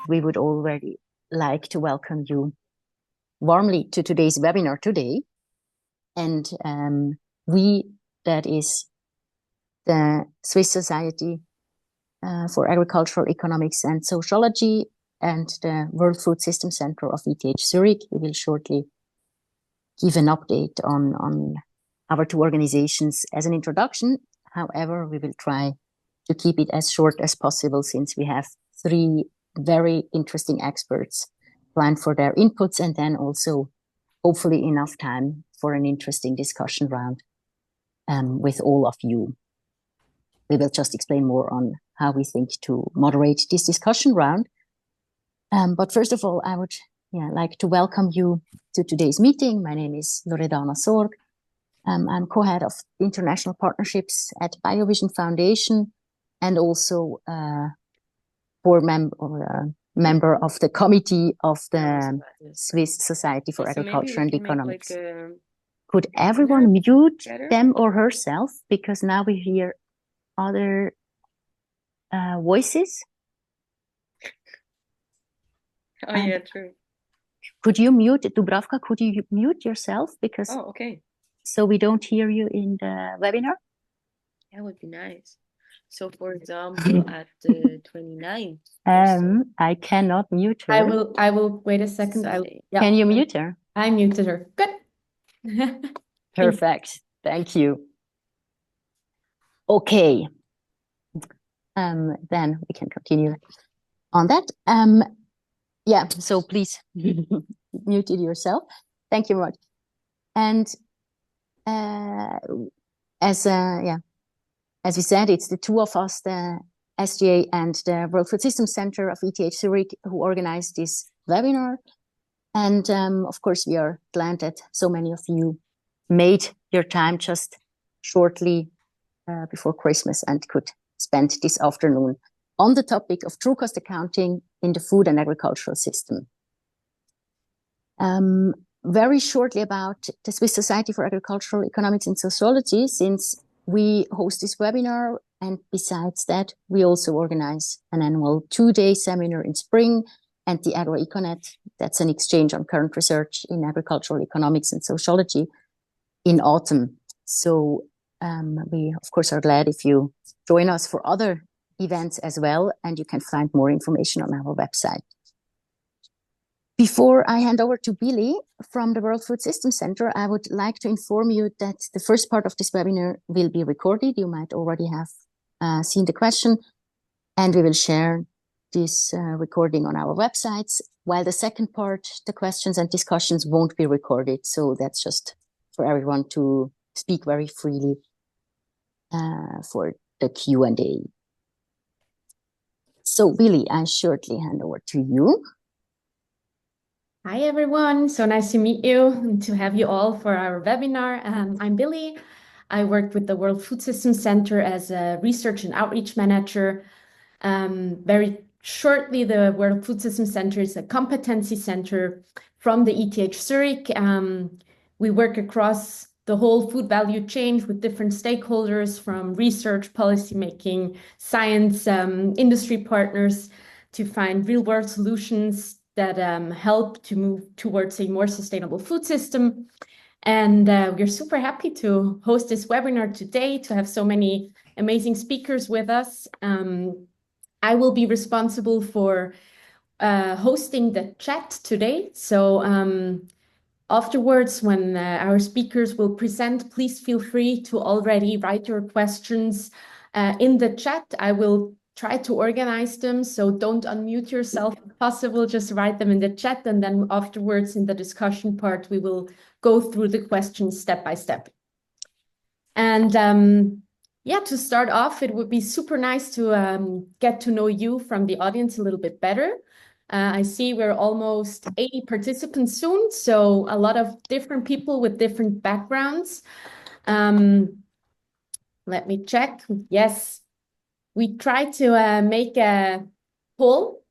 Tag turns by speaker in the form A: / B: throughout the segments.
A: we would already like to welcome you warmly to today's webinar today. And that is the Swiss Society for Agricultural Economics and Sociology and the World Food System Center of ETH Zurich. We will shortly give an update on our two organizations as an introduction. However, we will try to keep it as short as possible since we have three very interesting experts planned for their inputs, and then also hopefully enough time for an interesting discussion round with all of you. We will just explain more on how we think to moderate this discussion round. But first of all, I would like to welcome you to today's meeting. My name is Loredana Sorg. I'm co-head of international partnerships at BioVision Foundation and also member of the committee of the Swiss Society for Agriculture and Economics. Could everyone mute them or herself? Because now we hear other voices.
B: Oh, yeah, true.
A: Could you mute, Dubravka, could you mute yourself? Because
B: okay.
A: So we don't hear you in the webinar?
B: That would be nice. So, for example, at the 29th.
A: I cannot mute her.
C: I will wait a second.
A: Can you mute her?
C: I muted her. Good.
A: Perfect. Thank you. Okay. Then we can continue on that. So please mute it yourself. Thank you very much. And as we said, it's the two of us, the SGA and the World Food System Center of ETH Zurich, who organized this webinar. And of course, we are glad that so many of you made your time just shortly before Christmas and could spend this afternoon on the topic of true cost accounting in the food and agricultural system. Very shortly about the Swiss Society for Agricultural Economics and Sociology, since we host this webinar, and besides that, we also organize an annual 2-day seminar in spring and the AgroEconet, that's an exchange on current research in agricultural economics and sociology, in autumn. So we, of course, are glad if you join us for other events as well, and you can find more information on our website. Before I hand over to Billy from the World Food System Center, I would like to inform you that the first part of this webinar will be recorded. You might already have seen the question, and we will share this recording on our websites, while the second part, the questions and discussions, won't be recorded. So that's just for everyone to speak very freely for the Q&A. So Billy, I shortly hand over to you.
C: Hi, everyone. So nice to meet you and to have you all for our webinar. I'm Billy. I work with the World Food System Center as a research and outreach manager. Very shortly, the World Food System Center is a competency center from the ETH Zurich. We work across the whole food value chain with different stakeholders, from research, policymaking, science, industry partners, to find real-world solutions that help to move towards a more sustainable food system. And we're super happy to host this webinar today, to have so many amazing speakers with us. I will be responsible for hosting the chat today. So afterwards, when our speakers will present, please feel free to already write your questions in the chat. I will try to organize them, so don't unmute yourself if possible, just write them in the chat, and then afterwards in the discussion part, we will go through the questions step by step. And to start off, it would be super nice to get to know you from the audience a little bit better. I see we're almost 80 participants soon, so a lot of different people with different backgrounds. Let me check. Yes. We try to make a poll.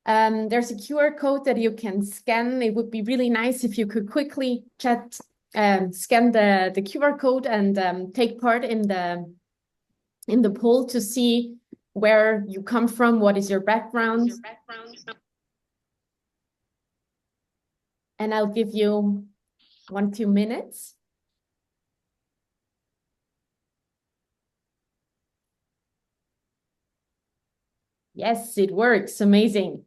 C: There's a QR code that you can scan. It would be really nice if you could quickly scan the QR code and take part in the poll to see where you come from, what is your background. And I'll give you 1-2 minutes. Yes, it works. Amazing.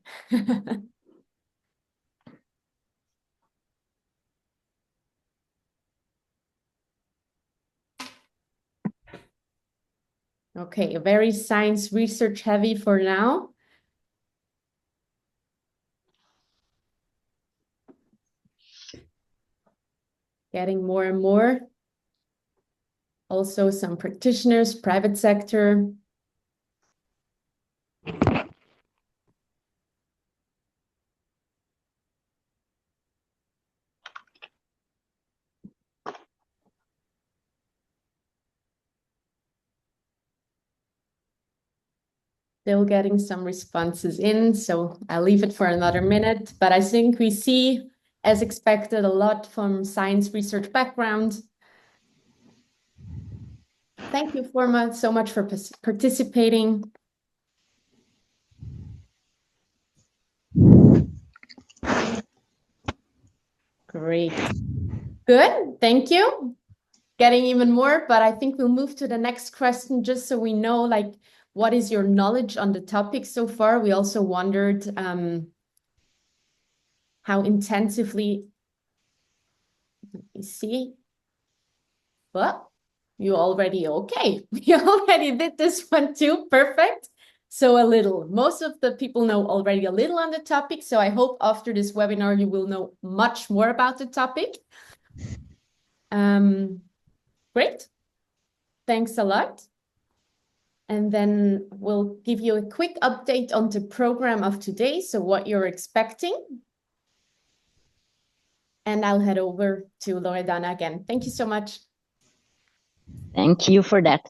C: Okay, very science research heavy for now. Getting more and more. Also some practitioners, private sector. Still getting some responses in, so I'll leave it for another minute. But I think we see, as expected, a lot from science research background. Thank you, Forma, so much for participating. Great. Good, thank you. Getting even more, but I think we'll move to the next question just so we know, like, what is your knowledge on the topic so far? We also wondered how intensively, let me see. Well, you already, okay. You already did this one too, perfect. So a little, most of the people know already a little on the topic. So I hope after this webinar, you will know much more about the topic. Great. Thanks a lot. And then we'll give you a quick update on the program of today. So what you're expecting. And I'll head over to Loredana again. Thank you so much.
A: Thank you for that.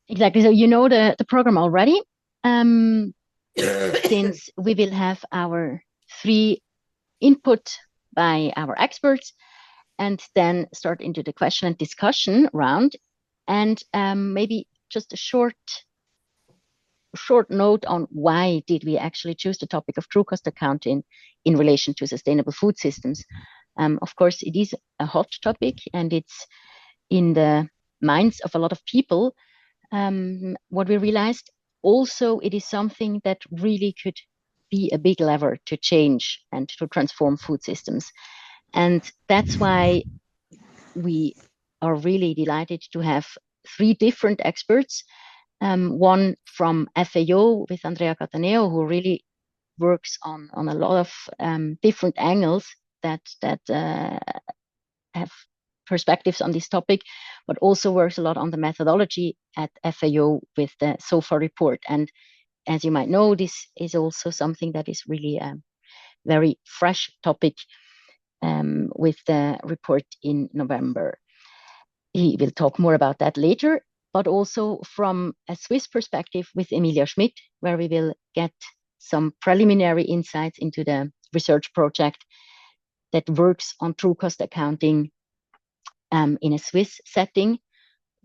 A: Exactly. So you know the program already. Since we will have our 3 input by our experts and then start into the question and discussion round. And maybe just a short note on why did we actually choose the topic of true cost accounting in relation to sustainable food systems. Of course, it is a hot topic and it's in the minds of a lot of people. What we realized also, it is something that really could be a big lever to change and to transform food systems. And that's why we are really delighted to have 3 different experts. One from FAO with Andrea Cattaneo, who really works on a lot of different angles that have perspectives on this topic, but also works a lot on the methodology at FAO with the SOFA report. And as you might know, this is also something that is really a very fresh topic with the report in November. He will talk more about that later, but also from a Swiss perspective with Emilia Schmitt, where we will get some preliminary insights into the research project that works on true cost accounting in a Swiss setting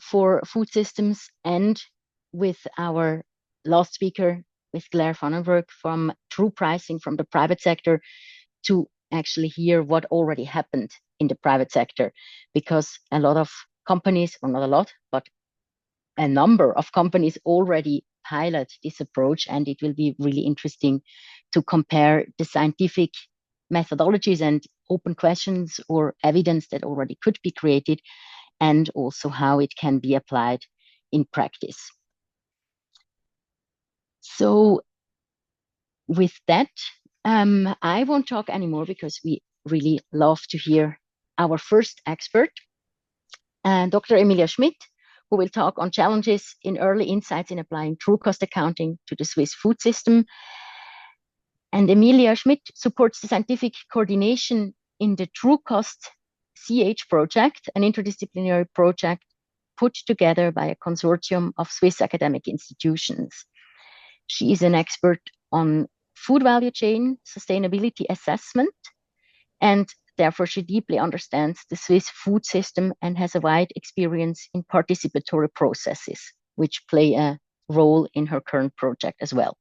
A: for food systems, and with our last speaker, with Claire van den Broek, from true pricing from the private sector, to actually hear what already happened in the private sector, because a lot of companies, or not a lot, but a number of companies already pilot this approach, and it will be really interesting to compare the scientific methodologies and open questions or evidence that already could be created, and also how it can be applied in practice. So with that, I won't talk anymore because we really love to hear our first expert, Dr. Emilia Schmitt, who will talk on challenges in early insights in applying true cost accounting to the Swiss food system. And Emilia Schmitt supports the scientific coordination in the True Cost CH project, an interdisciplinary project put together by a consortium of Swiss academic institutions. She is an expert on food value chain sustainability assessment, and therefore she deeply understands the Swiss food system and has a wide experience in participatory processes, which play a role in her current project as well.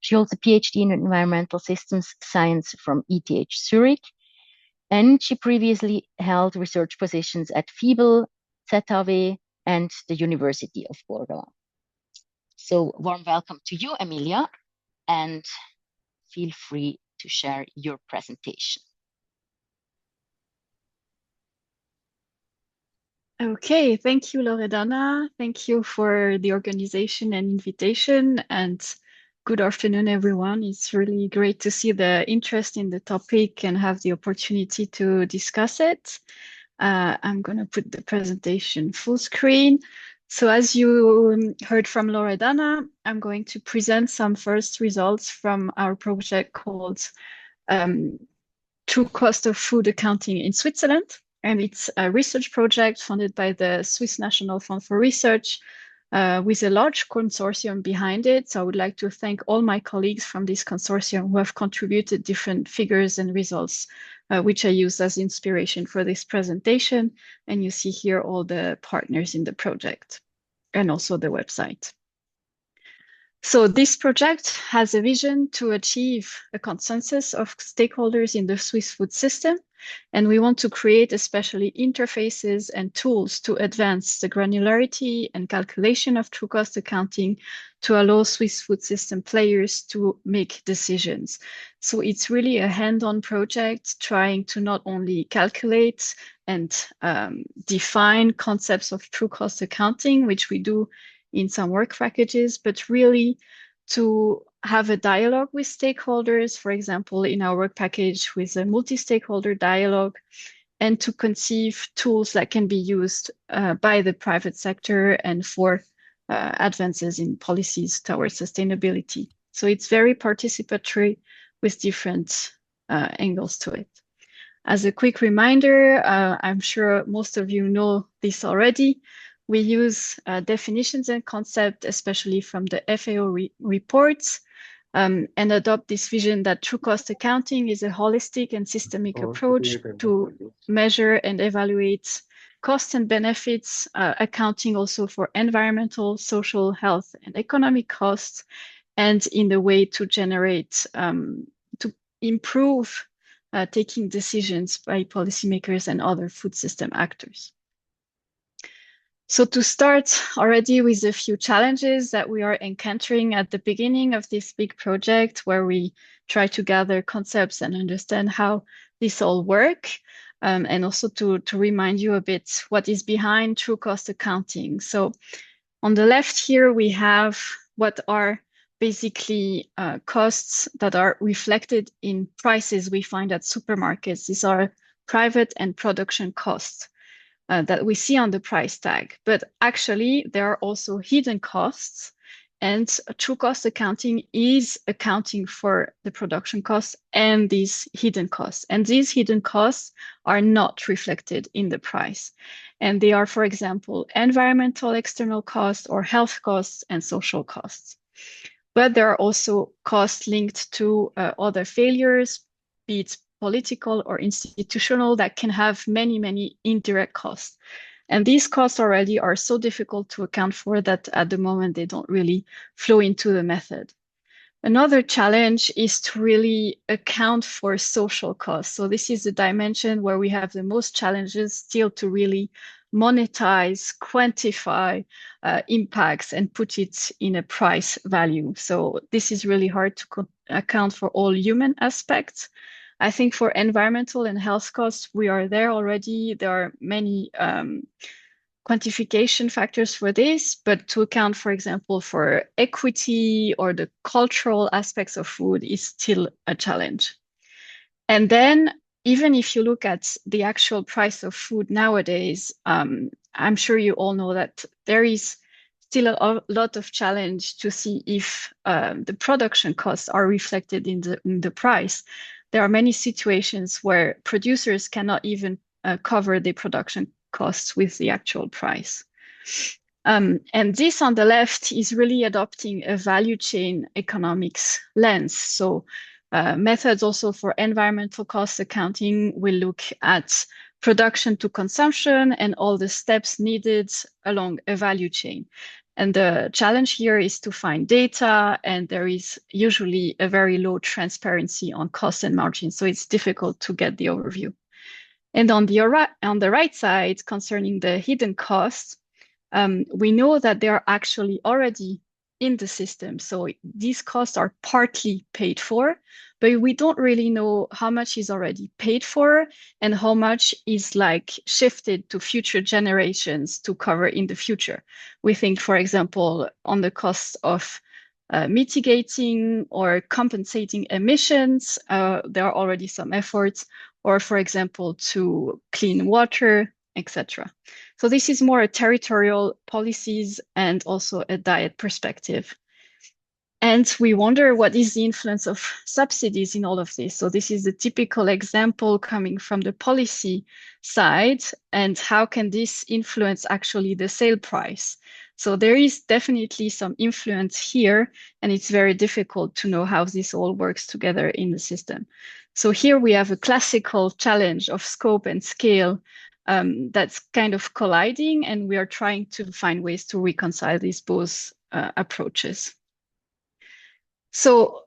A: She holds a PhD in environmental systems science from ETH Zurich, and she previously held research positions at FIBEL, ZHW, and the University of Bordeaux. So warm welcome to you, Emilia, and feel free to share your presentation.
D: Okay, thank you, Loredana. Thank you for the organization and invitation, and good afternoon, everyone. It's really great to see the interest in the topic and have the opportunity to discuss it. I'm going to put the presentation full screen. So as you heard from Loredana, I'm going to present some first results from our project called True Cost of Food Accounting in Switzerland. And it's a research project funded by the Swiss National Fund for Research with a large consortium behind it. So I would like to thank all my colleagues from this consortium who have contributed different figures and results, which I use as inspiration for this presentation. And you see here all the partners in the project and also the website. So this project has a vision to achieve a consensus of stakeholders in the Swiss food system. And we want to create especially interfaces and tools to advance the granularity and calculation of true cost accounting to allow Swiss food system players to make decisions. So it's really a hand-on project trying to not only calculate and define concepts of true cost accounting, which we do in some work packages, but really to have a dialogue with stakeholders, for example, in our work package with a multi-stakeholder dialogue, and to conceive tools that can be used by the private sector and for advances in policies towards sustainability. So it's very participatory with different angles to it. As a quick reminder, I'm sure most of you know this already. We use definitions and concepts, especially from the FAO reports, and adopt this vision that true cost accounting is a holistic and systemic approach to measure and evaluate costs and benefits, accounting also for environmental, social, health, and economic costs, and in the way to generate, to improve taking decisions by policymakers and other food system actors. So to start already with a few challenges that we are encountering at the beginning of this big project, where we try to gather concepts and understand how this all work, and also to remind you a bit what is behind true cost accounting. So on the left here, we have what are basically costs that are reflected in prices we find at supermarkets. These are private and production costs that we see on the price tag. But actually, there are also hidden costs, and true cost accounting is accounting for the production costs and these hidden costs. And these hidden costs are not reflected in the price. And they are, for example, environmental external costs or health costs and social costs. But there are also costs linked to other failures, be it political or institutional, that can have many, many indirect costs. And these costs already are so difficult to account for that at the moment they don't really flow into the method. Another challenge is to really account for social costs. So this is the dimension where we have the most challenges still to really monetize, quantify impacts and put it in a price value. So this is really hard to account for all human aspects. I think for environmental and health costs, we are there already. There are many quantification factors for this, but to account, for example, for equity or the cultural aspects of food is still a challenge. And then even if you look at the actual price of food nowadays, I'm sure you all know that there is still a lot of challenge to see if the production costs are reflected in the price. There are many situations where producers cannot even cover the production costs with the actual price. And this on the left is really adopting a value chain economics lens. So methods also for environmental cost accounting will look at production to consumption and all the steps needed along a value chain. And the challenge here is to find data, and there is usually a very low transparency on cost and margin, so it's difficult to get the overview. And on the right side, concerning the hidden costs, we know that they are actually already in the system. So these costs are partly paid for, but we don't really know how much is already paid for and how much is like shifted to future generations to cover in the future. We think, for example, on the cost of mitigating or compensating emissions, there are already some efforts, or for example, to clean water, etc. So this is more a territorial policies and also a diet perspective. And we wonder what is the influence of subsidies in all of this. So this is a typical example coming from the policy side, and how can this influence actually the sale price? So there is definitely some influence here, and it's very difficult to know how this all works together in the system. So here we have a classical challenge of scope and scale that's kind of colliding, and we are trying to find ways to reconcile these both approaches. So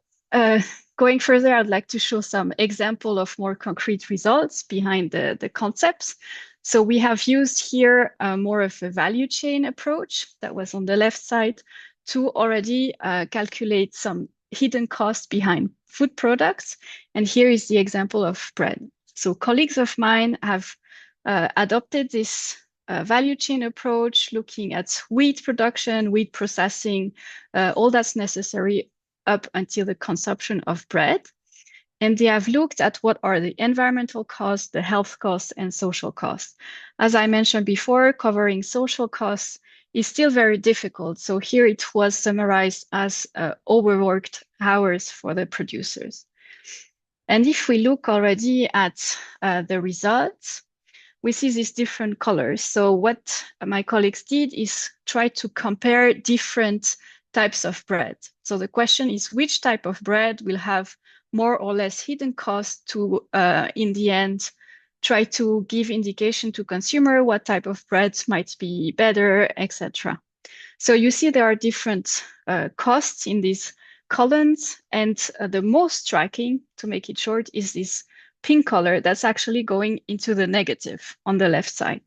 D: going further, I'd like to show some example of more concrete results behind the concepts. So we have used here more of a value chain approach that was on the left side to already calculate some hidden costs behind food products. And here is the example of bread. So colleagues of mine have adopted this value chain approach, looking at wheat production, wheat processing, all that's necessary up until the consumption of bread. And they have looked at what are the environmental costs, the health costs, and social costs. As I mentioned before, covering social costs is still very difficult. So here it was summarized as overworked hours for the producers. And if we look already at the results, we see these different colors. So what my colleagues did is try to compare different types of bread. So the question is, which type of bread will have more or less hidden costs to, in the end, try to give indication to consumer what type of bread might be better, etc. So you see there are different costs in these columns, and the most striking, to make it short, is this pink color that's actually going into the negative on the left side.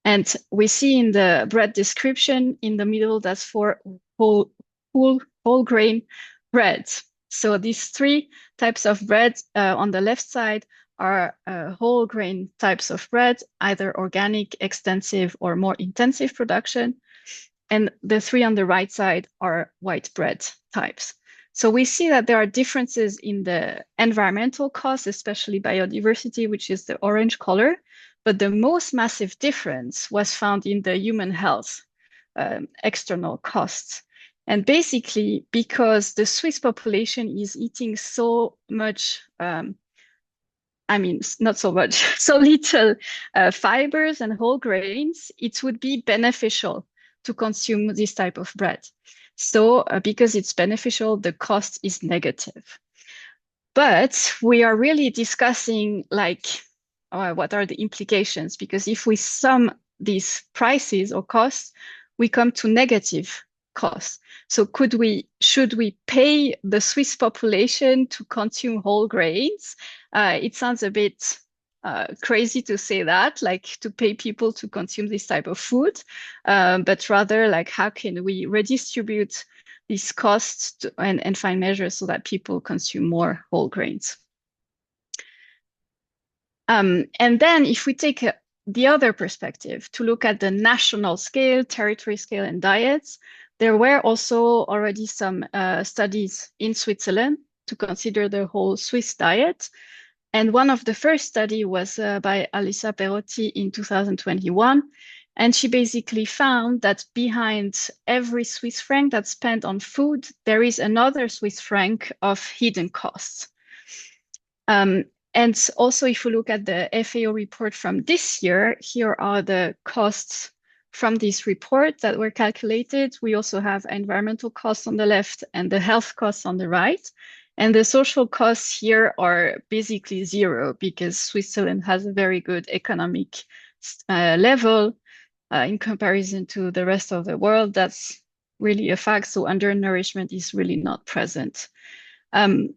D: And we see in the bread description in the middle, that's for whole grain bread. So these three types of bread on the left side are whole grain types of bread, either organic, extensive, or more intensive production. And the three on the right side are white bread types. So we see that there are differences in the environmental costs, especially biodiversity, which is the orange color. But the most massive difference was found in the human health external costs. And basically, because the Swiss population is eating so much, not so much, so little fibers and whole grains, it would be beneficial to consume this type of bread. So because it's beneficial, the cost is negative. But we are really discussing what are the implications? Because if we sum these prices or costs, we come to negative costs. So should we pay the Swiss population to consume whole grains? It sounds a bit crazy to say that, like to pay people to consume this type of food, but rather like how can we redistribute these costs and find measures so that people consume more whole grains. And then if we take the other perspective to look at the national scale, territory scale, and diets, there were also already some studies in Switzerland to consider the whole Swiss diet. And one of the first study was by Alissa Perotti in 2021. And she basically found that behind every Swiss franc that's spent on food, there is another Swiss franc of hidden costs. And also, if we look at the FAO report from this year, here are the costs from this report that were calculated. We also have environmental costs on the left and the health costs on the right. And the social costs here are basically zero because Switzerland has a very good economic level in comparison to the rest of the world. That's really a fact. So undernourishment is really not present. And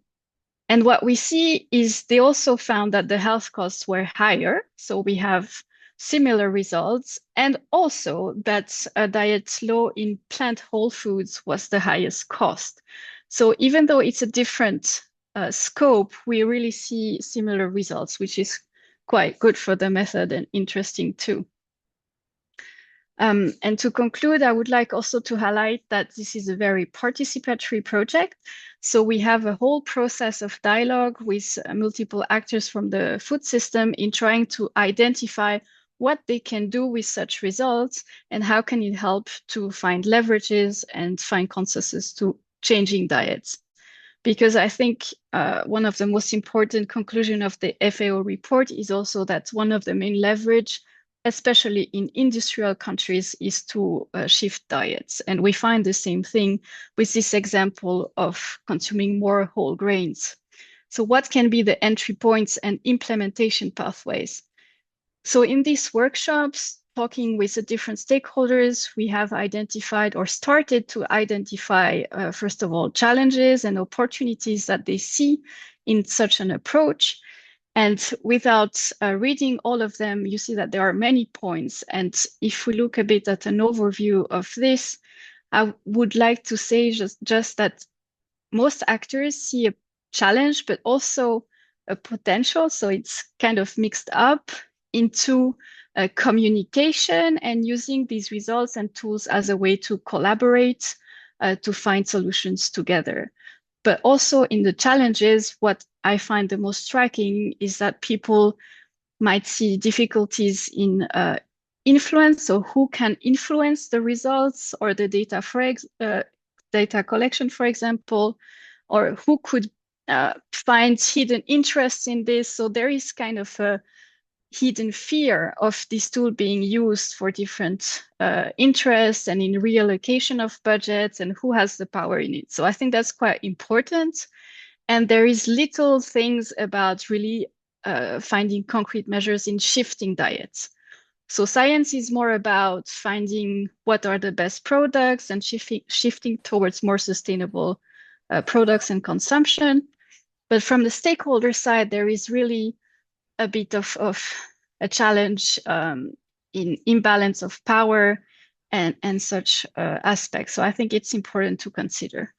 D: what we see is they also found that the health costs were higher. So we have similar results. And also that a diet low in plant whole foods was the highest cost. So even though it's a different scope, we really see similar results, which is quite good for the method and interesting too. And to conclude, I would like also to highlight that this is a very participatory project. So we have a whole process of dialogue with multiple actors from the food system in trying to identify what they can do with such results and how can it help to find leverages and find consensus to changing diets. Because I think one of the most important conclusions of the FAO report is also that one of the main leverage, especially in industrial countries, is to shift diets. And we find the same thing with this example of consuming more whole grains. So what can be the entry points and implementation pathways? So in these workshops, talking with the different stakeholders, we have identified or started to identify, first of all, challenges and opportunities that they see in such an approach. And without reading all of them, you see that there are many points. And if we look a bit at an overview of this, I would like to say just that most actors see a challenge, but also a potential. So it's kind of mixed up into communication and using these results and tools as a way to collaborate, to find solutions together. But also in the challenges, what I find the most striking is that people might see difficulties in influence, so who can influence the results or the data data collection, for example, or who could find hidden interests in this. So there is kind of a hidden fear of this tool being used for different interests and in reallocation of budgets and who has the power in it. So I think that's quite important. And there is little things about really finding concrete measures in shifting diets. So science is more about finding what are the best products and shifting towards more sustainable products and consumption. But from the stakeholder side, there is really a bit of a challenge in imbalance of power and such aspects. So I think it's important to consider.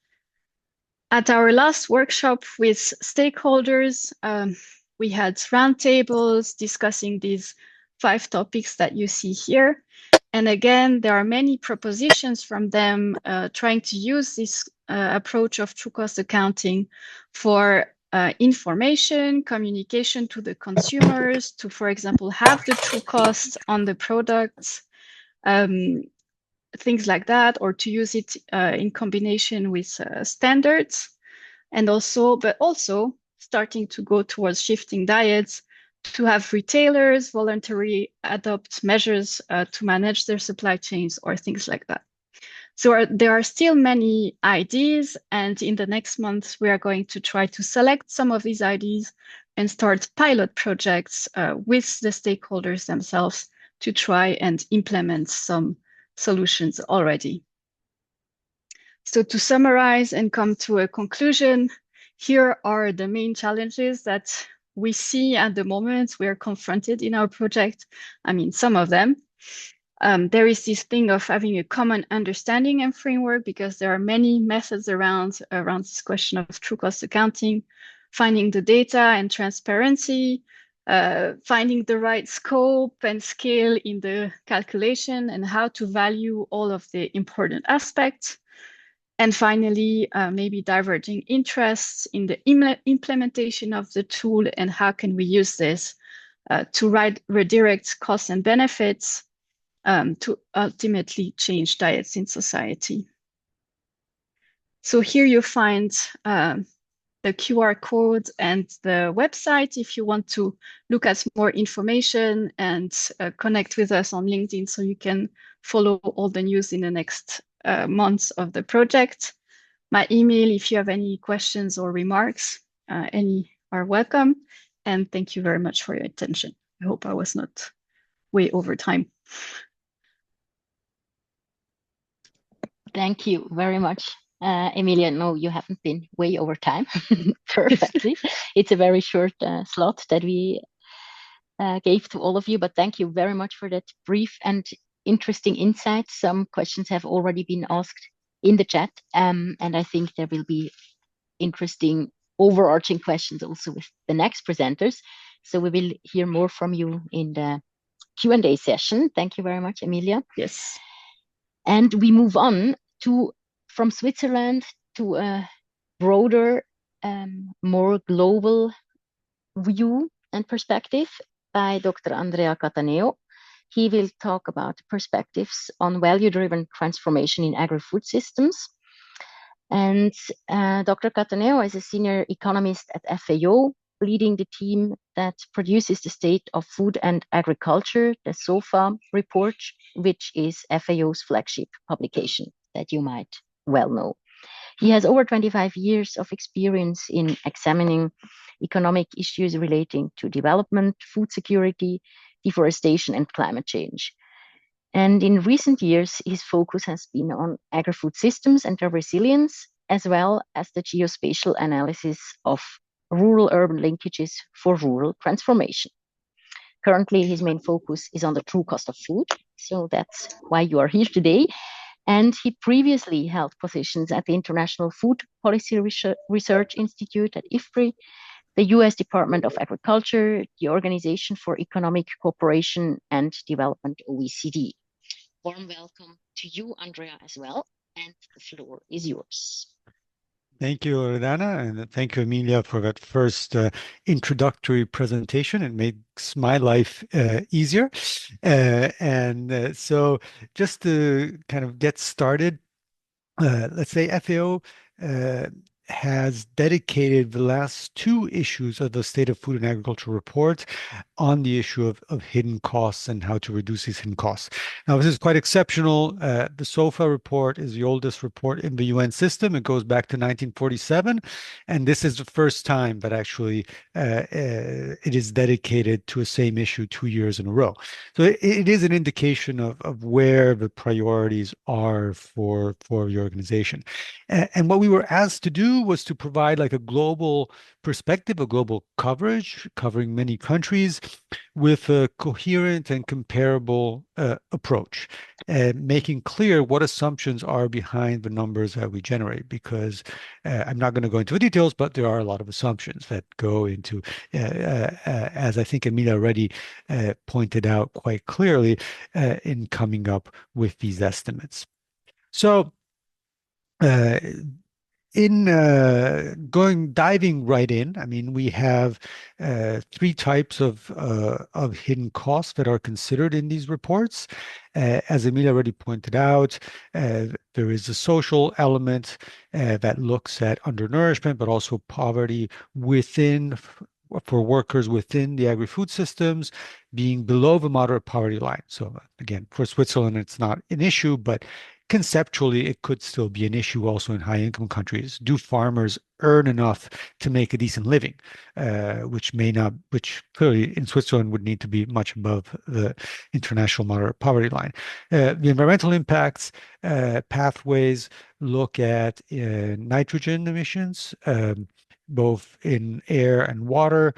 D: At our last workshop with stakeholders, we had roundtables discussing these 5 topics that you see here. And again, there are many propositions from them trying to use this approach of true cost accounting for information, communication to the consumers, to, for example, have the true cost on the products, things like that, or to use it in combination with standards, but also starting to go towards shifting diets, to have retailers voluntarily adopt measures to manage their supply chains or things like that. So there are still many ideas, and in the next months, we are going to try to select some of these ideas and start pilot projects with the stakeholders themselves to try and implement some solutions already. So to summarize and come to a conclusion, here are the main challenges that we see at the moment we are confronted in our project. I mean, some of them. There is this thing of having a common understanding and framework because there are many methods around this question of true cost accounting, finding the data and transparency, finding the right scope and scale in the calculation and how to value all of the important aspects. And finally, maybe diverging interests in the implementation of the tool and how can we use this to redirect costs and benefits to ultimately change diets in society. So here you find the QR code and the website if you want to look at more information and connect with us on LinkedIn so you can follow all the news in the next months of the project. My email, if you have any questions or remarks, any are welcome. And thank you very much for your attention. I hope I was not way over time.
A: Thank you very much, Emilia. No, you haven't been way over time. Perfectly. It's a very short slot that we gave to all of you, but thank you very much for that brief and interesting insight. Some questions have already been asked in the chat, and I think there will be interesting overarching questions also with the next presenters. So we will hear more from you in the Q&A session. Thank you very much, Emilia.
D: Yes.
A: And we move on to from Switzerland to a broader, more global view and perspective by Dr. Andrea Cattaneo. He will talk about perspectives on value-driven transformation in agri-food systems. And Dr. Cattaneo is a senior economist at FAO, leading the team that produces the State of Food and Agriculture, the SOFA report, which is FAO's flagship publication that you might well know. He has over 25 years of experience in examining economic issues relating to development, food security, deforestation, and climate change. And in recent years, his focus has been on agri-food systems and their resilience, as well as the geospatial analysis of rural-urban linkages for rural transformation. Currently, his main focus is on the true cost of food, so that's why you are here today. And he previously held positions at the International Food Policy Research Institute at IFPRI, the US Department of Agriculture, the Organization for Economic Cooperation and Development, OECD. Warm welcome to you, Andrea, as well, and the floor is yours.
E: Thank you, Loredana, and thank you, Emilia, for that first introductory presentation. It makes my life easier. So just to kind of get started, let's say FAO has dedicated the last two issues of the State of Food and Agriculture report on the issue of hidden costs and how to reduce these hidden costs. Now, this is quite exceptional. The SOFA report is the oldest report in the UN system. It goes back to 1947, and this is the first time that actually it is dedicated to a same issue 2 years in a row. So it is an indication of where the priorities are for the organization. And what we were asked to do was to provide like a global perspective, a global coverage covering many countries with a coherent and comparable approach, making clear what assumptions are behind the numbers that we generate, because I'm not going to go into the details, but there are a lot of assumptions that go into, as I think Emilia already pointed out quite clearly, in coming up with these estimates. So diving right in, I mean, we have three types of hidden costs that are considered in these reports. As Emilia already pointed out, there is a social element that looks at undernourishment, but also poverty for workers within the agri-food systems being below the moderate poverty line. So again, for Switzerland, it's not an issue, but conceptually, it could still be an issue also in high-income countries. Do farmers earn enough to make a decent living, which clearly in Switzerland would need to be much above the international moderate poverty line. The environmental impacts pathways look at nitrogen emissions, both in air and water,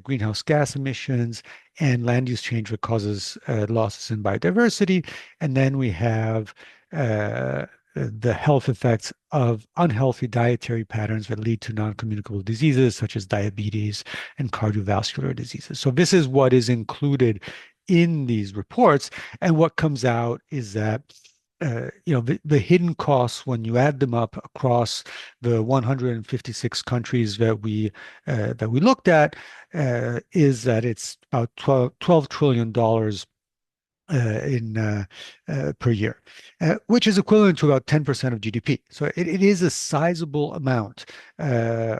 E: greenhouse gas emissions, and land use change that causes losses in biodiversity. And then we have the health effects of unhealthy dietary patterns that lead to non-communicable diseases such as diabetes and cardiovascular diseases. So this is what is included in these reports. And what comes out is that the hidden costs, when you add them up across the 156 countries that we looked at, is that it's about $12 trillion per year, which is equivalent to about 10% of GDP. So it is a sizable amount. The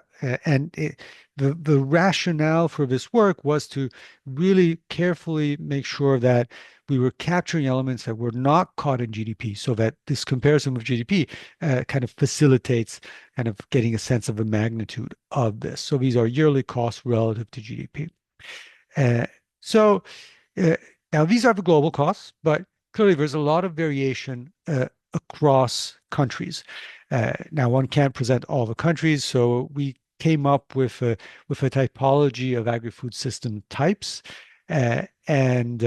E: rationale for this work was to really carefully make sure that we were capturing elements that were not caught in GDP, so that this comparison with GDP kind of facilitates kind of getting a sense of the magnitude of this. So these are yearly costs relative to GDP. Now, these are the global costs, but clearly there's a lot of variation across countries. Now, one can't present all the countries, so we came up with a typology of agri-food system types, and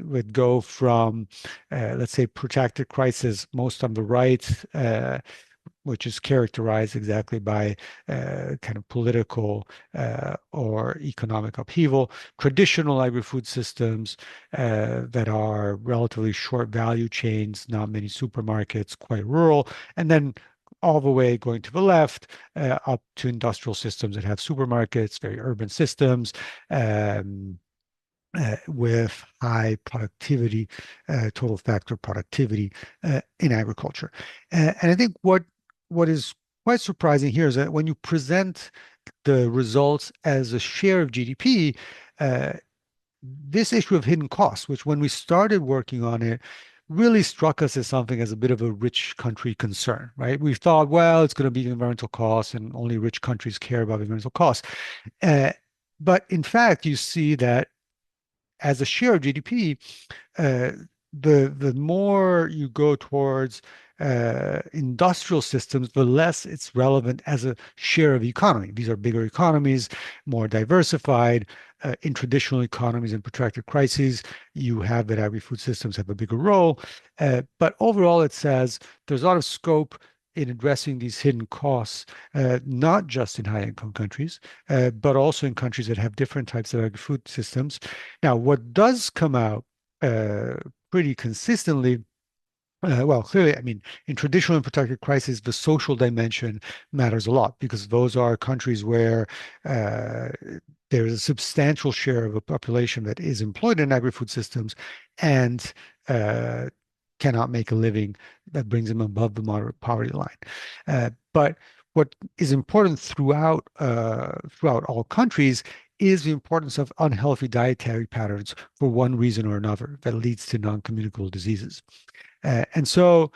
E: would go from, let's say, protracted crisis, most on the right, which is characterized exactly by kind of political or economic upheaval, traditional agri-food systems that are relatively short value chains, not many supermarkets, quite rural, and then all the way going to the left up to industrial systems that have supermarkets, very urban systems. With high productivity, total factor productivity in agriculture. And I think what is quite surprising here is that when you present the results as a share of GDP, this issue of hidden costs, which when we started working on it, really struck us as something as a bit of a rich country concern, right? We thought, well, it's going to be environmental costs and only rich countries care about environmental costs. But in fact, you see that as a share of GDP, the more you go towards industrial systems, the less it's relevant as a share of the economy. These are bigger economies, more diversified. In traditional economies and protracted crises, you have that agri-food systems have a bigger role. But overall, it says there's a lot of scope in addressing these hidden costs, not just in high-income countries, but also in countries that have different types of agri-food systems. Now, what does come out pretty consistently, well, clearly, I mean, in traditional and protected crises, the social dimension matters a lot because those are countries where there's a substantial share of a population that is employed in agri-food systems and cannot make a living that brings them above the moderate poverty line. But what is important throughout all countries is the importance of unhealthy dietary patterns for one reason or another that leads to non-communicable diseases. And so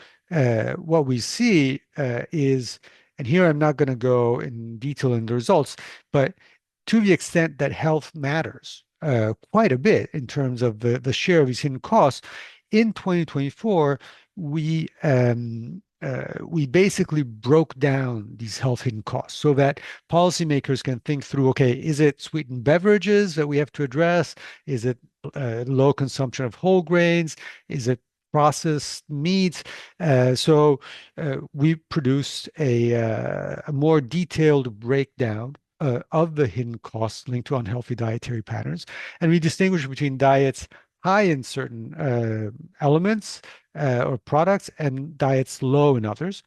E: what we see is, and here I'm not going to go in detail in the results, but to the extent that health matters quite a bit in terms of the share of these hidden costs, in 2024, we basically broke down these health hidden costs so that policymakers can think through, okay, is it sweetened beverages that we have to address? Is it low consumption of whole grains? Is it processed meats? So we produced a more detailed breakdown of the hidden costs linked to unhealthy dietary patterns. And we distinguish between diets high in certain elements or products and diets low in others.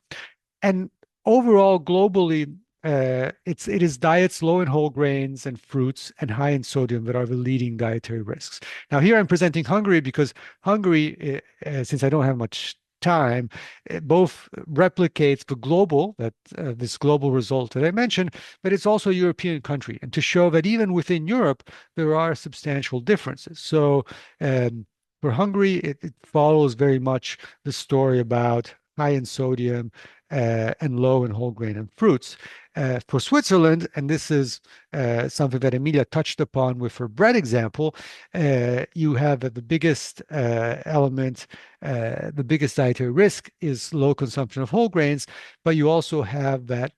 E: And overall, globally, it is diets low in whole grains and fruits and high in sodium that are the leading dietary risks. Now, here I'm presenting Hungary because Hungary, since I don't have much time, both replicates the global, this global result that I mentioned, but it's also a European country, and to show that even within Europe, there are substantial differences. So for Hungary, it follows very much the story about high in sodium and low in whole grain and fruits. For Switzerland, and this is something that Emilia touched upon with her bread example, you have the biggest element, the biggest dietary risk is low consumption of whole grains, but you also have that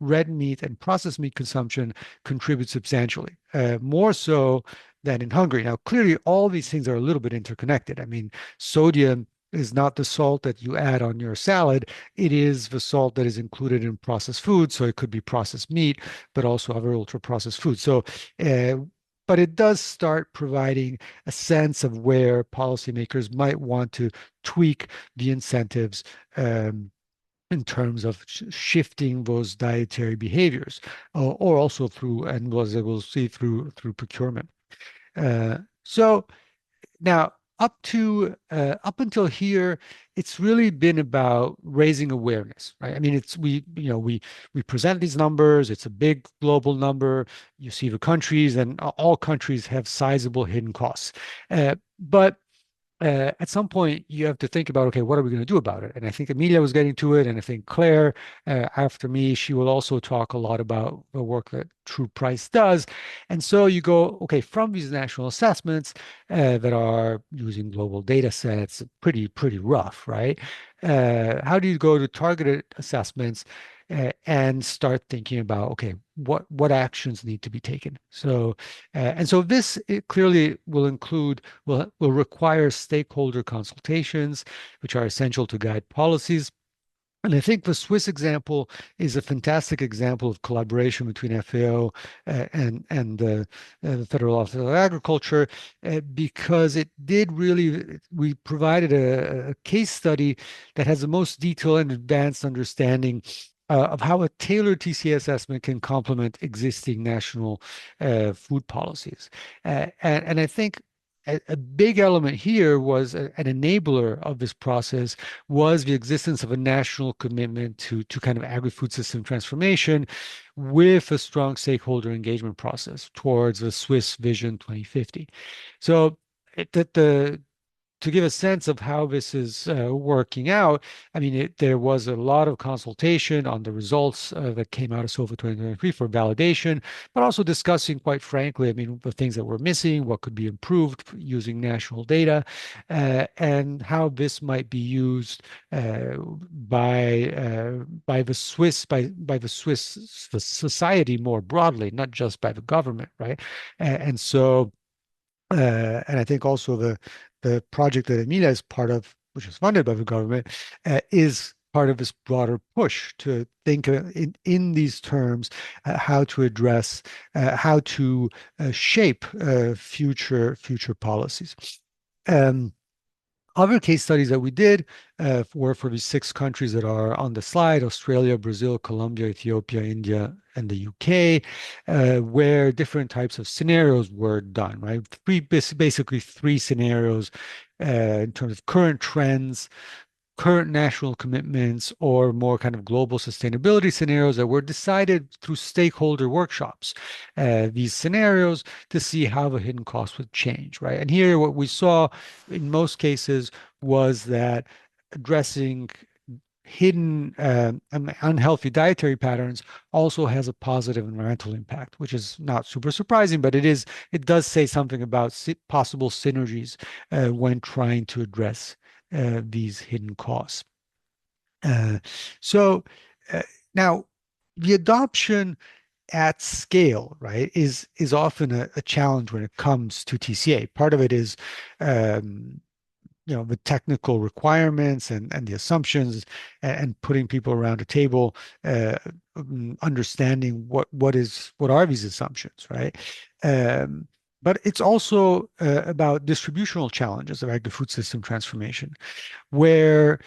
E: red meat and processed meat consumption contribute substantially, more so than in Hungary. Now, clearly, all these things are a little bit interconnected. I mean, sodium is not the salt that you add on your salad. It is the salt that is included in processed food. So it could be processed meat, but also other ultra processed foods. So, but it does start providing a sense of where policymakers might want to tweak the incentives in terms of shifting those dietary behaviors, or also through, and as we'll see, through procurement. So now, up until here, it's really been about raising awareness, right? I mean, we present these numbers. It's a big global number. You see the countries, and all countries have sizable hidden costs. But at some point, you have to think about, okay, what are we going to do about it? And I think Emilia was getting to it, and I think Claire, after me, she will also talk a lot about the work that true price does. And so you go, okay, from these national assessments that are using global data sets, pretty rough, right? How do you go to targeted assessments and start thinking about, okay, what actions need to be taken? So and so this clearly will require stakeholder consultations, which are essential to guide policies. And I think the Swiss example is a fantastic example of collaboration between FAO and the Federal Office of Agriculture, because it did really, we provided a case study that has the most detailed and advanced understanding of how a tailored TCA assessment can complement existing national food policies. And I think a big element here was an enabler of this process was the existence of a national commitment to kind of agri-food system transformation with a strong stakeholder engagement process towards the Swiss Vision 2050. So to give a sense of how this is working out, I mean, there was a lot of consultation on the results that came out of SOFA 2023 for validation, but also discussing, quite frankly, I mean, the things that were missing, what could be improved using national data, and how this might be used by the Swiss society more broadly, not just by the government, right? And so. And I think also the project that Emilia is part of, which is funded by the government, is part of this broader push to think in these terms, how to address, how to shape future policies. Other case studies that we did were for these 6 countries that are on the slide: Australia, Brazil, Colombia, Ethiopia, India, and the UK, where different types of scenarios were done, right? Basically 3 scenarios in terms of current trends, current national commitments, or more kind of global sustainability scenarios that were decided through stakeholder workshops. These scenarios to see how the hidden costs would change, right? And here what we saw in most cases was that addressing hidden unhealthy dietary patterns also has a positive environmental impact, which is not super surprising, but it does say something about possible synergies when trying to address these hidden costs. So now the adoption at scale, right, is often a challenge when it comes to TCA. Part of it is the technical requirements and the assumptions, and putting people around a table, understanding what are these assumptions, right? But it's also about distributional challenges of agri-food system transformation, where,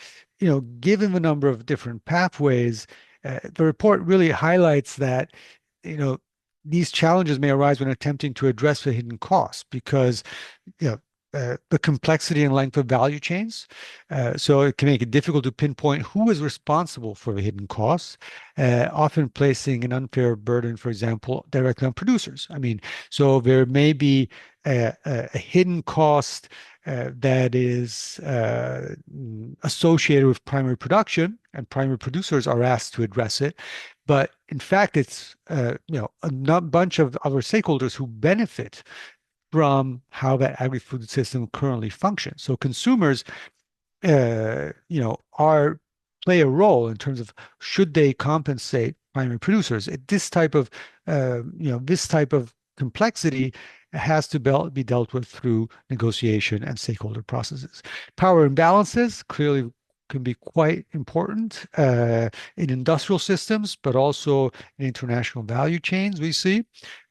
E: given the number of different pathways, the report really highlights that, these challenges may arise when attempting to address the hidden costs, because, the complexity and length of value chains. So it can make it difficult to pinpoint who is responsible for the hidden costs, often placing an unfair burden, for example, directly on producers. I mean, so there may be a hidden cost that is associated with primary production, and primary producers are asked to address it. But in fact, it's a bunch of other stakeholders who benefit from how that agri-food system currently functions. So consumers, play a role in terms of should they compensate primary producers. This type of complexity has to be dealt with through negotiation and stakeholder processes. Power imbalances clearly can be quite important in industrial systems, but also in international value chains we see.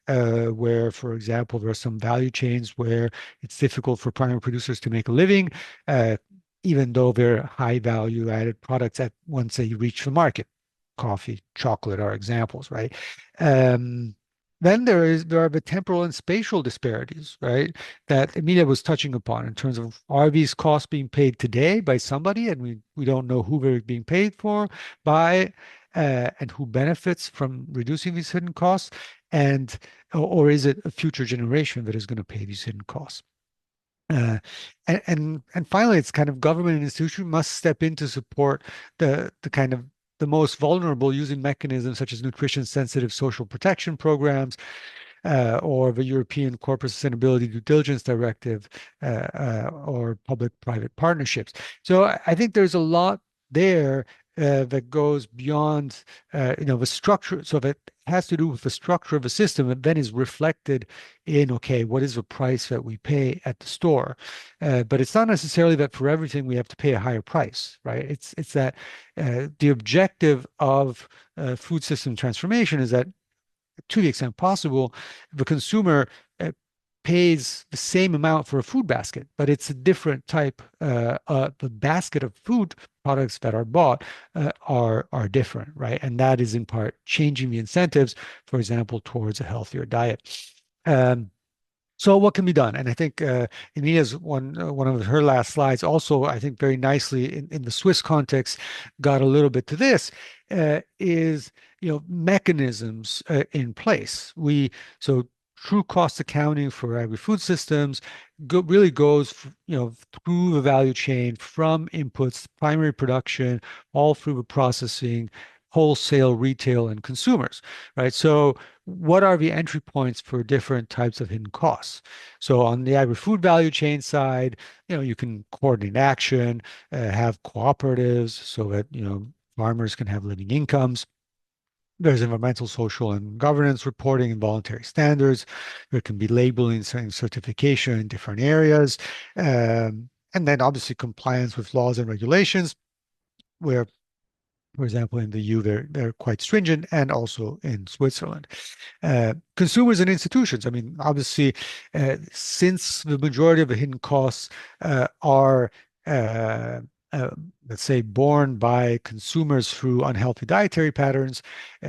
E: Where, for example, there are some value chains where it's difficult for primary producers to make a living, even though they're high value added products once they reach the market. Coffee, chocolate are examples, right? Then there are the temporal and spatial disparities, right? That Emilia was touching upon in terms of, are these costs being paid today by somebody, and we don't know who they're being paid for by, and who benefits from reducing these hidden costs, or is it a future generation that is going to pay these hidden costs? And finally, it's kind of government and institution must step in to support the kind of the most vulnerable using mechanisms such as nutrition-sensitive social protection programs, or the European Corporate Sustainability Due Diligence Directive, or public-private partnerships. So I think there's a lot there that goes beyond, the structure. So that has to do with the structure of a system and then is reflected in, okay, what is the price that we pay at the store? But it's not necessarily that for everything we have to pay a higher price, right? It's that the objective of food system transformation is that, to the extent possible, the consumer pays the same amount for a food basket, but it's a different type. The basket of food products that are bought are different, right? And that is in part changing the incentives, for example, towards a healthier diet. So what can be done? And I think Emilia's one of her last slides also, I think, very nicely in the Swiss context, got a little bit to this, is mechanisms in place. So true cost accounting for agri-food systems really goes through the value chain, from inputs, primary production, all through the processing, wholesale, retail, and consumers, right? So what are the entry points for different types of hidden costs? So on the agri-food value chain side, you can coordinate action, have cooperatives so that, farmers can have living incomes. There's environmental, social, and governance reporting and voluntary standards. There can be labeling and certification in different areas. And then obviously compliance with laws and regulations, where, for example, in the EU, they're quite stringent, and also in Switzerland. Consumers and institutions. I mean, obviously, since the majority of the hidden costs are, let's say, borne by consumers through unhealthy dietary patterns,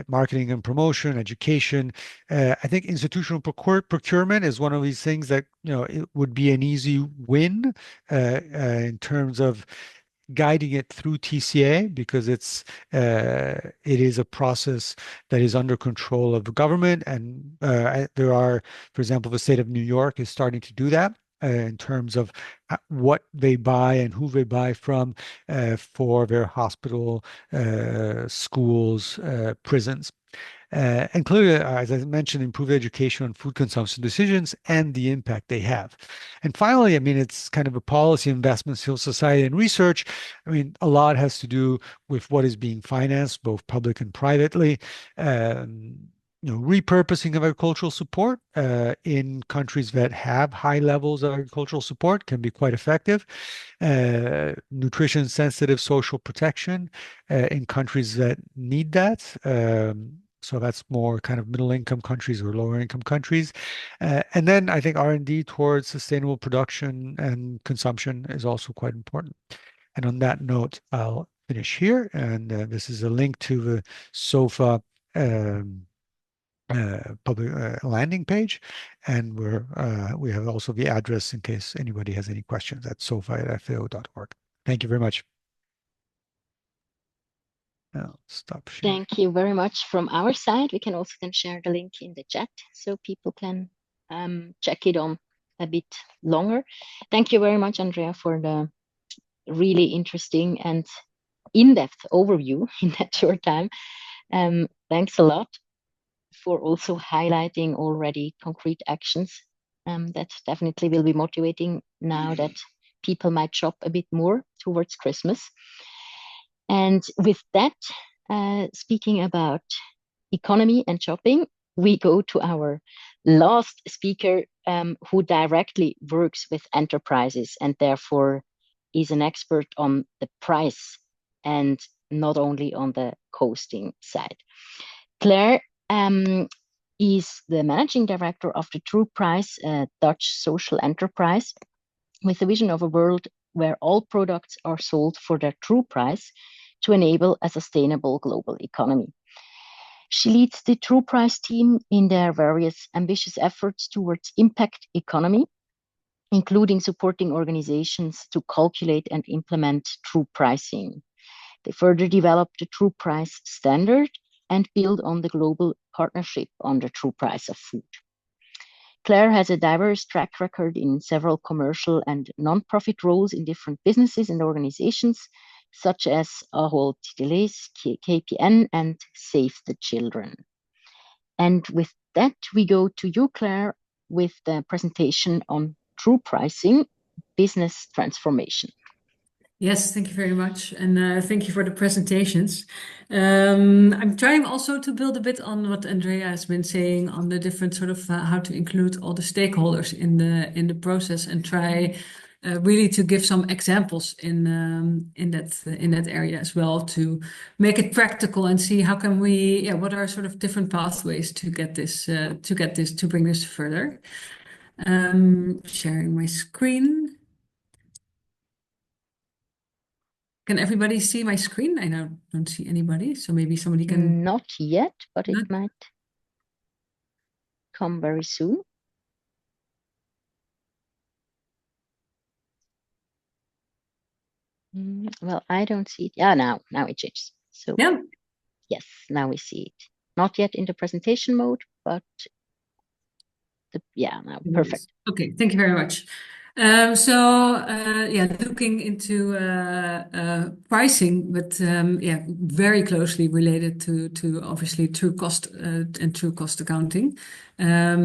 E: marketing and promotion, education, I think institutional procurement is one of these things that, it would be an easy win in terms of guiding it through TCA, because it is a process that is under control of the government, and there are, for example, the state of New York is starting to do that in terms of what they buy and who they buy from for their hospital, schools, prisons. And clearly, as I mentioned, improve education on food consumption decisions and the impact they have. And finally, I mean, it's kind of a policy investment, civil society, and research. I mean, a lot has to do with what is being financed, both public and privately. Repurposing of agricultural support in countries that have high levels of agricultural support can be quite effective. Nutrition-sensitive social protection in countries that need that. So that's more kind of middle-income countries or lower-income countries. And then I think R&D towards sustainable production and consumption is also quite important. And on that note, I'll finish here. And this is a link to the SOFA public landing page. And we have also the address in case anybody has any questions at sofa@fao.org. Thank you very much. I'll stop sharing.
A: Thank you very much from our side. We can also then share the link in the chat so people can check it on a bit longer. Thank you very much, Andrea, for the really interesting and in-depth overview in that short time. Thanks a lot for also highlighting already concrete actions that definitely will be motivating now that people might shop a bit more towards Christmas. And with that, speaking about economy and shopping, we go to our last speaker, who directly works with enterprises and therefore is an expert on the price and not only on the costing side. Claire is the managing director of the True Price, a Dutch social enterprise with a vision of a world where all products are sold for their true price to enable a sustainable global economy. She leads the True Price team in their various ambitious efforts towards impact economy, including supporting organizations to calculate and implement true pricing. They further developed the True Price standard and build on the global partnership on the true price of food. Claire has a diverse track record in several commercial and non-profit roles in different businesses and organizations, such as Ahold Delhaize, KPN, and Save the Children. And with that, we go to you, Claire, with the presentation on true pricing, business transformation.
F: Yes, thank you very much. And thank you for the presentations. I'm trying also to build a bit on what Andrea has been saying on the different sort of how to include all the stakeholders in the process and try really to give some examples in that area as well to make it practical and see how can we, what are sort of different pathways to get this, to bring this further. Sharing my screen. Can everybody see my screen? I now don't see anybody, so maybe somebody can.
A: Not yet, but it might come very soon. Well, I don't see it. Yeah, now it changes. So
F: Yeah.
A: Yes, now we see it. Not yet in the presentation mode, but now perfect.
F: Okay, thank you very much. Looking into pricing, but very closely related to obviously true cost and true cost accounting. A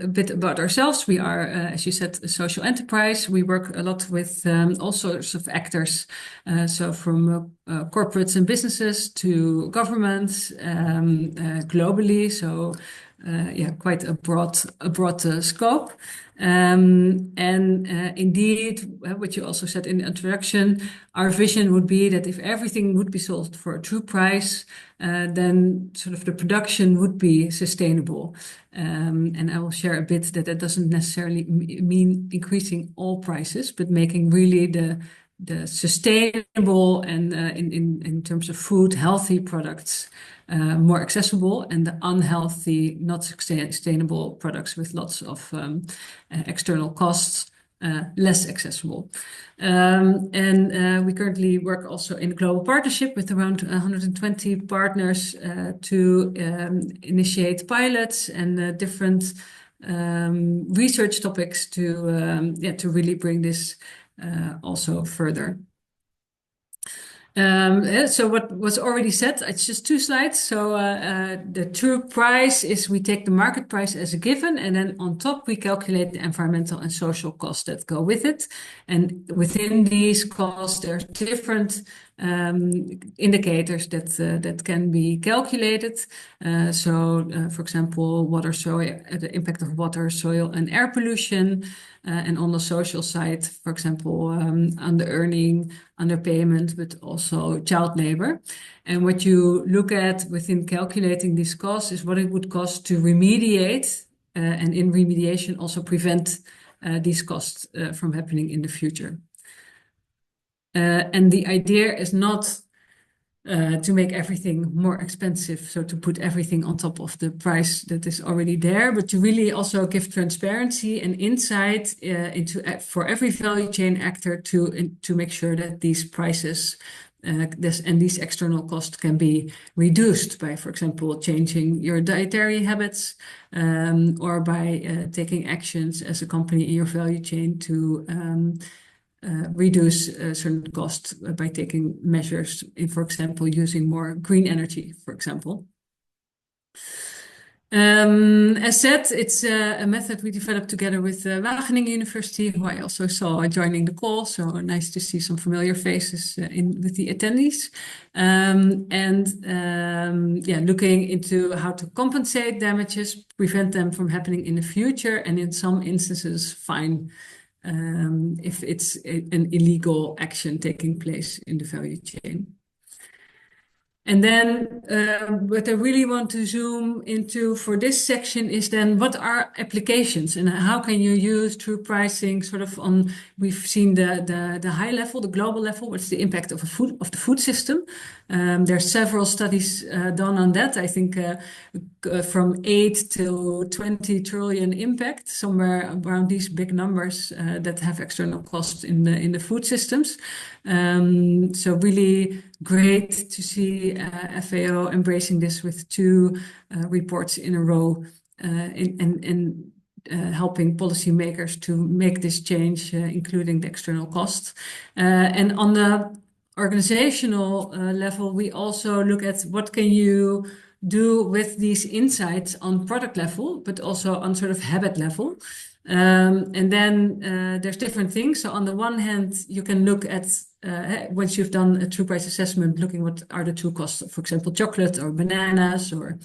F: bit about ourselves. We are, as you said, a social enterprise. We work a lot with all sorts of actors, so from corporates and businesses to governments globally. So quite a broad scope. Indeed, what you also said in the introduction, our vision would be that if everything would be sold for a true price, then sort of the production would be sustainable. And I will share a bit that doesn't necessarily mean increasing all prices, but making really the sustainable and in terms of food, healthy products more accessible, and the unhealthy, not sustainable products with lots of external costs less accessible. We currently work also in a global partnership with around 120 partners to initiate pilots and different research topics to really bring this also further. So what was already said, it's just 2 slides. So the true price is we take the market price as a given, and then on top we calculate the environmental and social costs that go with it. And within these costs, there's different indicators that can be calculated. For example, water, soil, the impact of water, soil, and air pollution. And on the social side, for example, under-earning, underpayment, but also child labor. And what you look at within calculating these costs is what it would cost to remediate, and in remediation also prevent these costs from happening in the future. And the idea is not to make everything more expensive, so to put everything on top of the price that is already there, but to really also give transparency and insight into for every value chain actor to make sure that these prices and these external costs can be reduced by, for example, changing your dietary habits, or by taking actions as a company in your value chain to reduce certain costs by taking measures in, for example, using more green energy, for example. As said, it's a method we developed together with Wageningen University, who I also saw joining the call. So nice to see some familiar faces with the attendees. Looking into how to compensate damages, prevent them from happening in the future, and in some instances, fine if it's an illegal action taking place in the value chain. And then what I really want to zoom into for this section is then what are applications and how can you use true pricing sort of on, we've seen the high level, the global level, what's the impact of the food system. There are several studies done on that. I think from 8 to 20 trillion impact, somewhere around these big numbers that have external costs in the food systems. So really great to see FAO embracing this with 2 reports in a row, and helping policymakers to make this change, including the external cost. And on the organizational level, we also look at what can you do with these insights on product level, but also on sort of habit level. And then there's different things. So on the one hand, you can look at, once you've done a true price assessment, looking what are the true costs, for example, chocolate or bananas or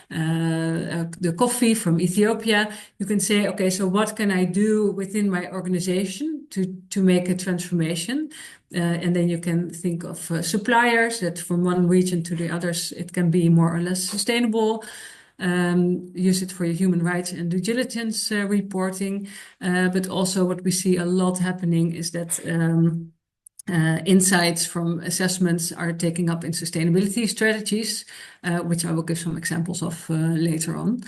F: the coffee from Ethiopia, you can say, okay, so what can I do within my organization to make a transformation? And then you can think of suppliers that from one region to the others, it can be more or less sustainable. Use it for your human rights and due diligence reporting. But also what we see a lot happening is that insights from assessments are taking up in sustainability strategies, which I will give some examples of later on.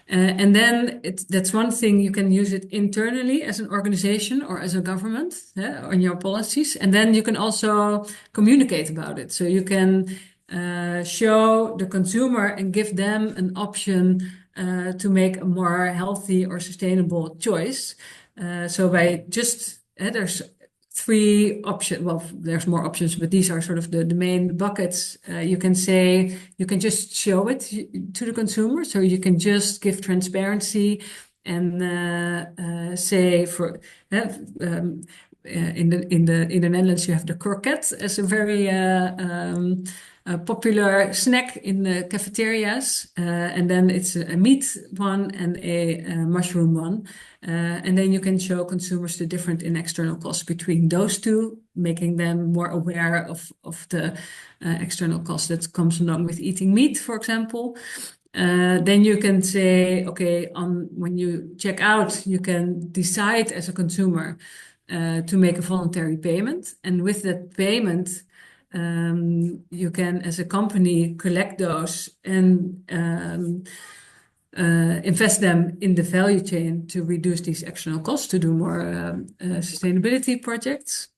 F: And then that's one thing, you can use it internally as an organization or as a government on your policies. And then you can also communicate about it. So you can show the consumer and give them an option to make a more healthy or sustainable choice. So by just, there's 3 options. Well, there's more options, but these are sort of the main buckets. You can say, you can just show it to the consumer. So you can just give transparency and say for in the Netherlands, you have the croquette as a very a popular snack in the cafeterias, and then it's a meat one and a mushroom one, and then you can show consumers the different in external costs between those two, making them more aware of the external cost that comes along with eating meat, for example. Then you can say, okay, when you check out, you can decide as a consumer to make a voluntary payment, and with that payment, you can, as a company, collect those and invest them in the value chain to reduce these external costs, to do more sustainability projects.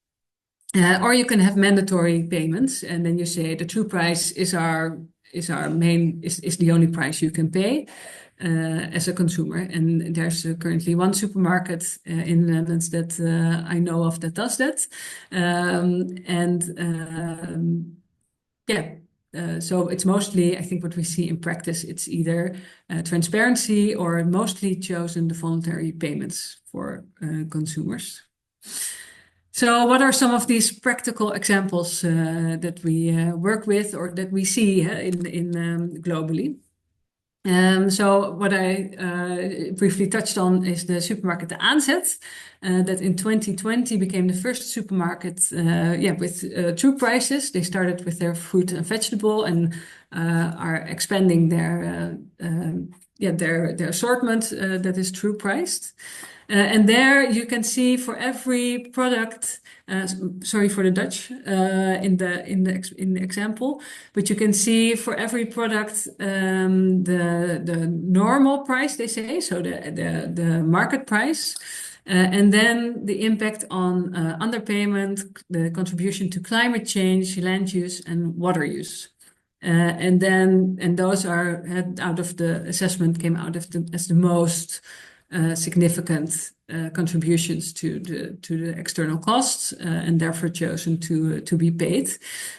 F: Or you can have mandatory payments, and then you say the true price is the only price you can pay as a consumer. And there's currently one supermarket in the Netherlands that I know of that does that. So it's mostly, I think what we see in practice, it's either transparency or mostly chosen the voluntary payments for consumers. So what are some of these practical examples that we work with or that we see globally? So what I briefly touched on is the supermarket De Aanzet, that in 2020 became the first supermarket with true prices. They started with their fruit and vegetable and are expanding their assortment that is true priced. And there you can see for every product, sorry for the Dutch in the example, but you can see for every product the normal price, they say, so the market price, and then the impact on underpayment, the contribution to climate change, land use, and water use. And those are out of the assessment came out of as the most significant contributions to the external costs, and therefore chosen to be paid.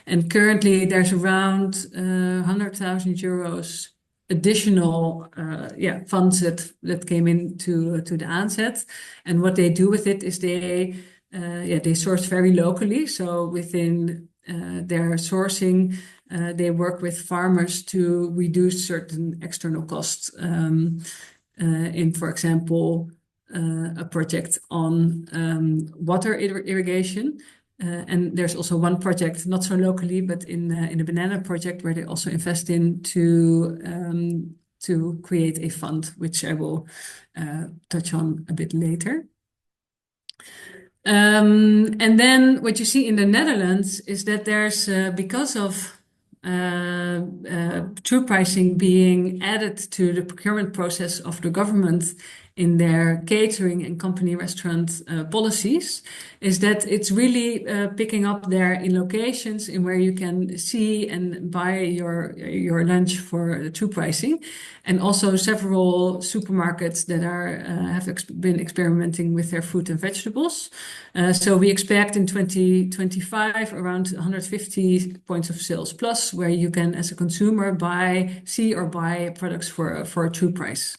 F: And currently there's around 100,000 euros additional funds that came into the Aanzet. And what they do with it is they source very locally. So within their sourcing, they work with farmers to reduce certain external costs. In, for example, a project on water irrigation. And there's also one project, not so locally, but in the banana project, where they also invest in to create a fund, which I will touch on a bit later. And then what you see in the Netherlands is that there's, because of true pricing being added to the procurement process of the government in their catering and company restaurant policies, is that it's really picking up there in locations in where you can see and buy your lunch for true pricing, and also several supermarkets that have been experimenting with their fruit and vegetables. So we expect in 2025 around 150 points of sales plus, where you can, as a consumer, see or buy products for a true price.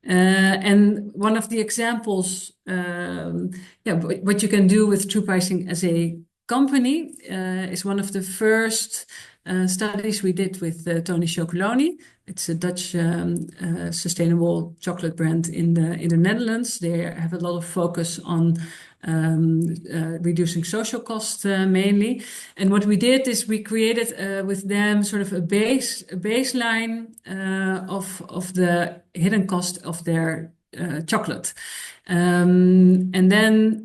F: And one of the examples, what you can do with true pricing as a company is one of the first studies we did with Tony Chocolonely. It's a Dutch sustainable chocolate brand in the Netherlands. They have a lot of focus on reducing social costs mainly. And what we did is we created with them sort of a baseline of the hidden cost of their chocolate. And then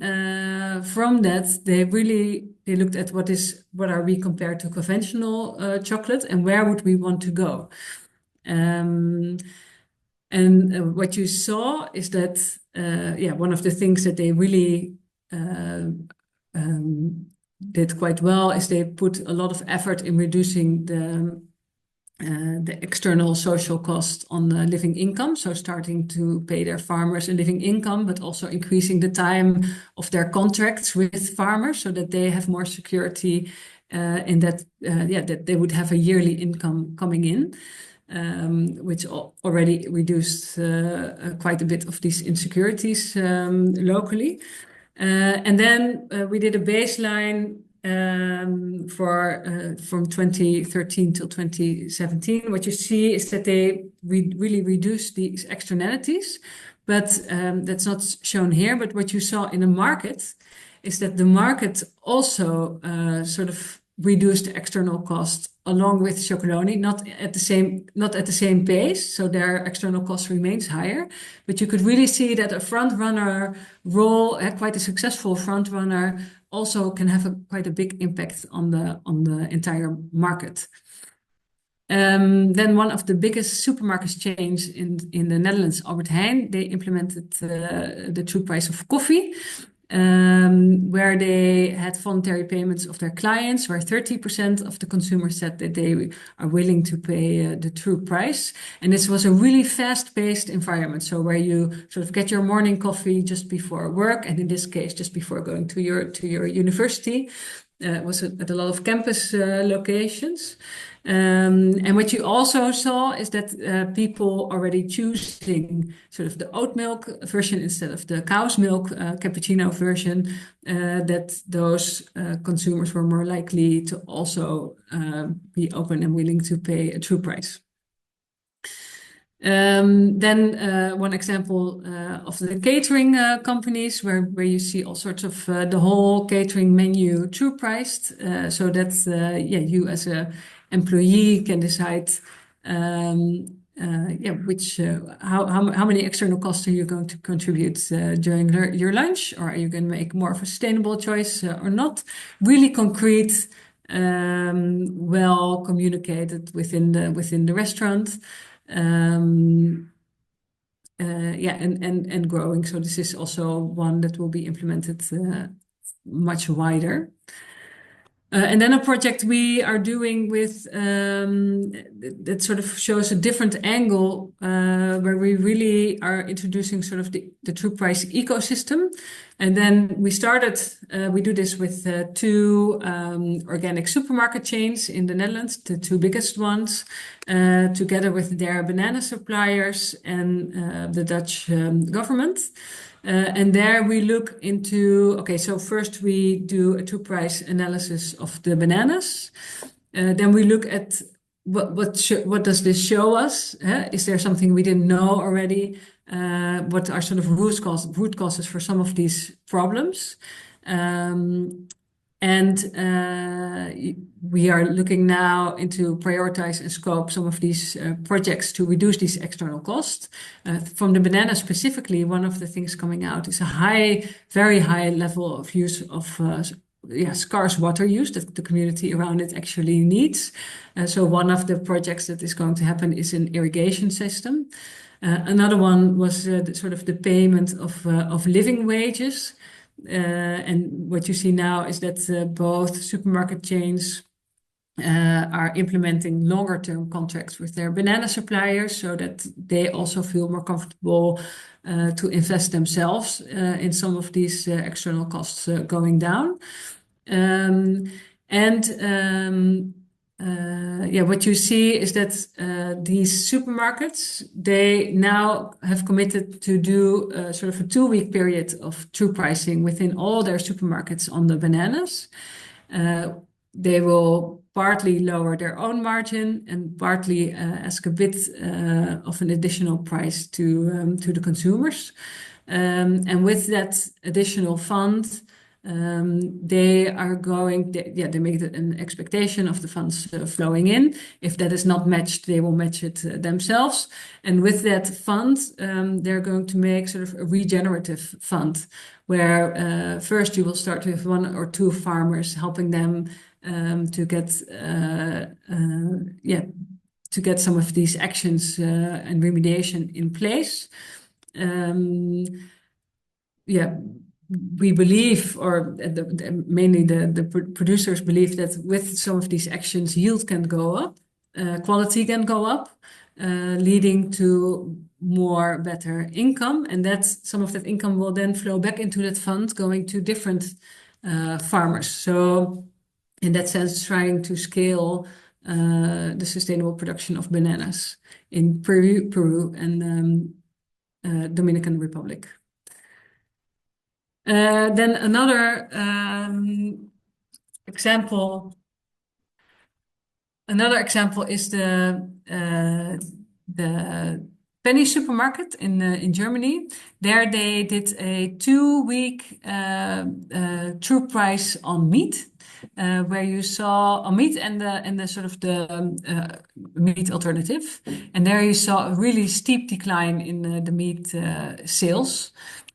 F: from that, they looked at what are we compared to conventional chocolate, and where would we want to go. And what you saw is that one of the things that they really did quite well is they put a lot of effort in reducing the external social cost on the living income. So starting to pay their farmers a living income, but also increasing the time of their contracts with farmers so that they have more security in that they would have a yearly income coming in. Which already reduced quite a bit of these insecurities locally. And then we did a baseline from 2013 till 2017. What you see is that they really reduced these externalities, but that's not shown here. But what you saw in the market is that the market also sort of reduced the external cost along with Chocolonely, not at the same pace. So their external cost remains higher, but you could really see that a front runner role, quite a successful front runner, also can have quite a big impact on the entire market. Then one of the biggest supermarket chains in the Netherlands, Albert Heijn, they implemented the true price of coffee. Where they had voluntary payments of their clients, where 30% of the consumers said that they are willing to pay the true price. And this was a really fast-paced environment. So where you sort of get your morning coffee just before work, and in this case, just before going to your university. It was at a lot of campus locations. And what you also saw is that people already choosing sort of the oat milk version instead of the cow's milk cappuccino version, that those consumers were more likely to also be open and willing to pay a true price. Then one example of the catering companies where you see all sorts of the whole catering menu true priced, so that you as a employee can decide how many external costs are you going to contribute during your lunch, or are you going to make more of a sustainable choice or not? Really concrete, well communicated within the restaurant. And growing. So this is also one that will be implemented much wider. And then a project we are doing with that sort of shows a different angle where we really are introducing sort of the true price ecosystem. And then we do this with two organic supermarket chains in the Netherlands, the two biggest ones, together with their banana suppliers and the Dutch government. And there we look into, so first we do a true price analysis of the bananas. Then we look at what does this show us? Is there something we didn't know already? What are sort of root causes for some of these problems? We are looking now into prioritize and scope some of these projects to reduce these external costs. From the banana specifically, one of the things coming out is a very high level of use of scarce water use that the community around it actually needs. So one of the projects that is going to happen is an irrigation system. Another one was sort of the payment of living wages. And what you see now is that both supermarket chains are implementing longer term contracts with their banana suppliers so that they also feel more comfortable to invest themselves in some of these external costs going down. What you see is that these supermarkets, they now have committed to do sort of a 2-week period of true pricing within all their supermarkets on the bananas. They will partly lower their own margin and partly ask a bit of an additional price to the consumers. And with that additional fund, they are going, they make an expectation of the funds flowing in. If that is not matched, they will match it themselves. And with that fund, they're going to make sort of a regenerative fund where first you will start with 1 or 2 farmers, helping them to get some of these actions and remediation in place. We believe, or mainly the producers believe, that with some of these actions, yield can go up, quality can go up, leading to more better income, and that some of that income will then flow back into that fund, going to different farmers. So, in that sense, trying to scale the sustainable production of bananas in Peru and Dominican Republic. Then another example is the penny supermarket in Germany. There they did a 2-week true price on meat, where you saw on meat and the sort of the meat alternative, and there you saw a really steep decline in the meat sales.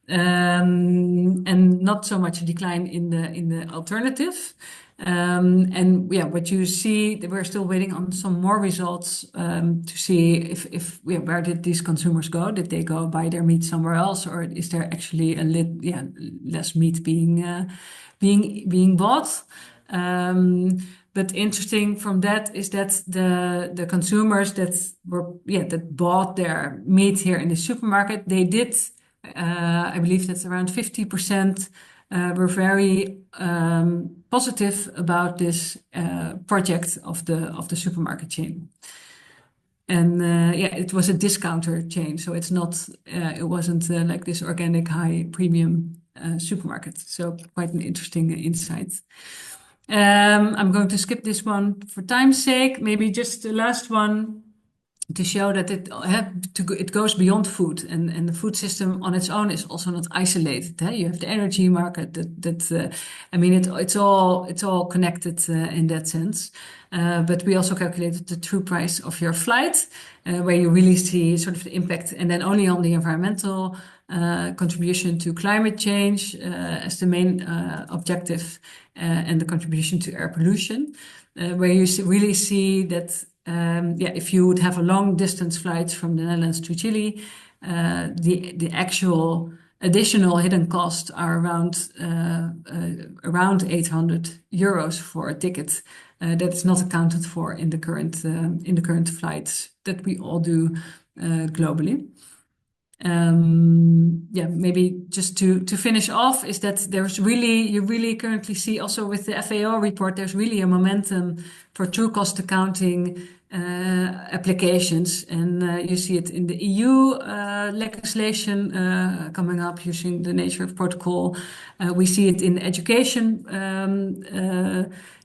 F: And not so much a decline in the alternative. What you see, we're still waiting on some more results to see if where did these consumers go? Did they go buy their meat somewhere else, or is there actually less meat being bought? But interesting from that is that the consumers that bought their meat here in the supermarket, they did. I believe that's around 50% were very positive about this project of the supermarket chain. And it was a discounter chain, so it's not. It wasn't like this organic high premium supermarket. So quite an interesting insight. I'm going to skip this one for time's sake. Maybe just the last one, to show that it goes beyond food, and the food system on its own is also not isolated. You have the energy market it's all connected in that sense. But we also calculated the true price of your flight, where you really see sort of the impact, and then only on the environmental contribution to climate change as the main objective, and the contribution to air pollution, where you really see that. If you would have a long distance flight from the Netherlands to Chile, the actual additional hidden costs are around 800 euros for a ticket. That's not accounted for in the current flights that we all do globally. Maybe just to finish off is that you really currently see also with the FAO report, there's really a momentum for true cost accounting applications, and you see it in the EU legislation coming up using the Nature of Protocol. We see it in education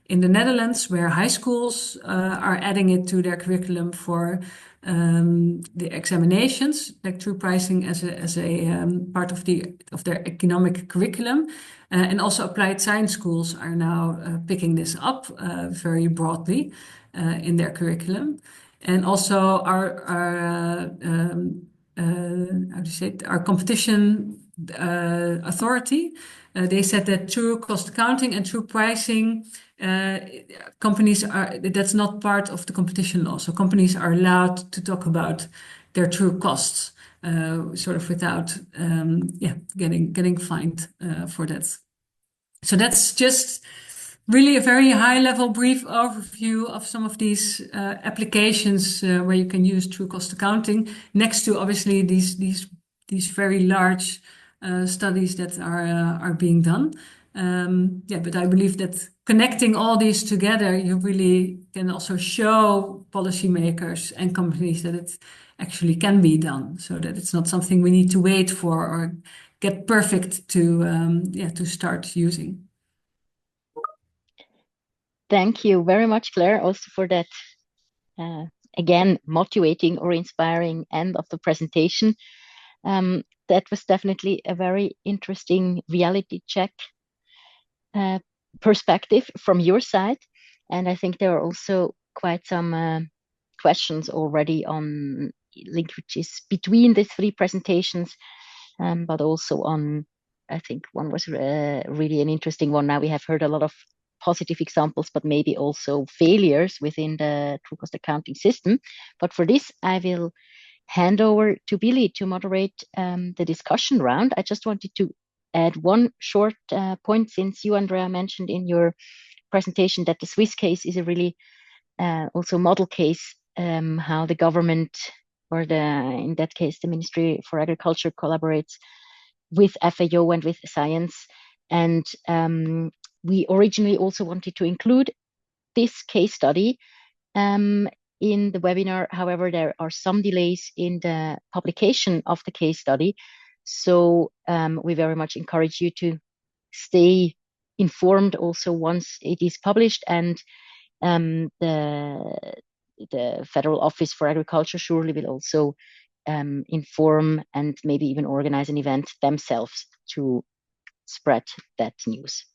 F: in the Netherlands, where high schools are adding it to their curriculum for the examinations, like true pricing as a part of their economic curriculum, and also applied science schools are now picking this up very broadly in their curriculum, and also our competition authority. They said that true cost accounting and true pricing, that's not part of the competition law. So companies are allowed to talk about their true costs, sort of without getting fined for that. So that's just really a very high-level brief overview of some of these applications where you can use true cost accounting, next to obviously these very large studies that are being done. But I believe that connecting all these together, you really can also show policymakers and companies that it actually can be done, so that it's not something we need to wait for or get perfect to start using.
A: Thank you very much, Claire, also for that, again, motivating or inspiring end of the presentation. That was definitely a very interesting reality check perspective from your side. And I think there are also quite some questions already on linkages between the three presentations, but also on, I think one was really an interesting one. Now we have heard a lot of positive examples, but maybe also failures within the true cost accounting system. But for this, I will hand over to Billy to moderate the discussion round. I just wanted to add one short point, since you, Andrea, mentioned in your presentation that the Swiss case is a really also model case, how the government, or in that case, the Ministry for Agriculture, collaborates with FAO and with science. And we originally also wanted to include this case study in the webinar. However, there are some delays in the publication of the case study. So we very much encourage you to stay informed also once it is published. And the Federal Office for Agriculture surely will also inform and maybe even organize an event themselves to spread that news.